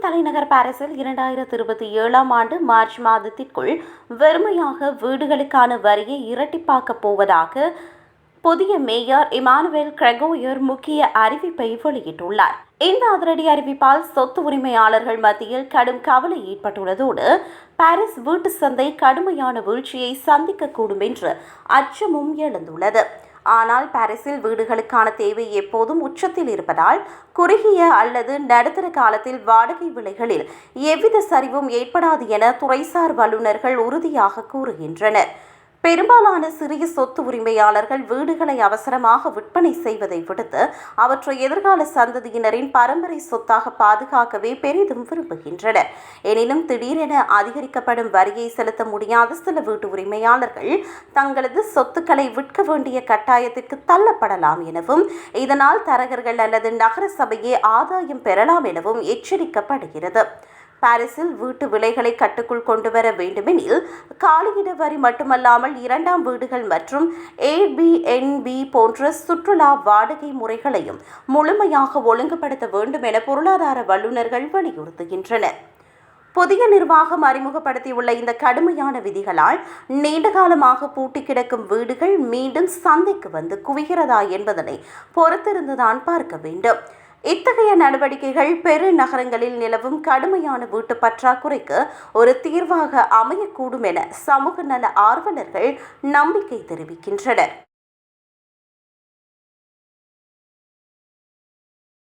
தலைநகர் பாரிஸில் 2027ஆம் ஆண்டு மார்ச் மாதத்திற்குள் வெறுமையாக வீடுகளுக்கான வரியை இரட்டிப்பாக்கப் போவதாக புதிய மேயர் இமானுவேல் கிரெகோயர் முக்கிய அறிவிப்பை வெளியிட்டுள்ளார். இந்த அதிரடி அறிவிப்பால் சொத்து உரிமையாளர்கள் மத்தியில் கடும் கவலை ஏற்பட்டுள்ளதோடு பாரிஸ் வீட்டு சந்தை கடுமையான வீழ்ச்சியை சந்திக்கக்கூடும் என்ற அச்சமும் எழுந்துள்ளது. ஆனால் பாரிஸில் வீடுகளுக்கான தேவை எப்போதும் உச்சத்தில் இருப்பதால் குறுகிய அல்லது நடுத்தர காலத்தில் வாடகை விலைகளில் எவ்வித சரிவும் ஏற்படாது என துறைசார் வல்லுநர்கள் உறுதியாக கூறுகின்றனர். பெரும்பாலான சிறிய சொத்து உரிமையாளர்கள் வீடுகளை அவசரமாக விற்பனை செய்வதை விடுத்து அவற்றை எதிர்கால சந்ததியினரின் பரம்பரை சொத்தாக பாதுகாக்கவே பெரிதும் விரும்புகின்றனர். எனினும் திடீரென அதிகரிக்கப்படும் வரியை செலுத்த முடியாத சில வீட்டு உரிமையாளர்கள் தங்களது சொத்துக்களை விற்க வேண்டிய கட்டாயத்திற்கு தள்ளப்படலாம் எனவும் இதனால் தரகர்கள் அல்லது நகர சபையே ஆதாயம் பெறலாம் எனவும் எச்சரிக்கப்படுகிறது. பாரிஸில் வீட்டு விலைகளை கட்டுக்குள் கொண்டுவர வேண்டுமெனில் காலியிட வரி மட்டுமல்லாமல் இரண்டாம் வீடுகள் மற்றும் ஏர்பிஎன்பி போன்ற சுற்றுலா வாடகை முறைகளையும் முழுமையாக ஒழுங்குபடுத்த வேண்டும் என பொருளாதார வல்லுநர்கள் வலியுறுத்துகின்றனர். புதிய நிர்வாகம் அறிமுகப்படுத்தியுள்ள இந்த கடுமையான விதிகளால் நீண்டகாலமாக பூட்டி கிடக்கும் வீடுகள் மீண்டும் சந்தைக்கு வந்து குவிகிறதா என்பதனை பொறுத்திருந்துதான் பார்க்க வேண்டும். இத்தகைய நடவடிக்கைகள் பெருநகரங்களில் நிலவும் கடுமையான வீட்டு பற்றாக்குறைக்கு ஒரு தீர்வாக அமையக்கூடும் என சமூக நல ஆர்வலர்கள் நம்பிக்கை தெரிவிக்கின்றனர்.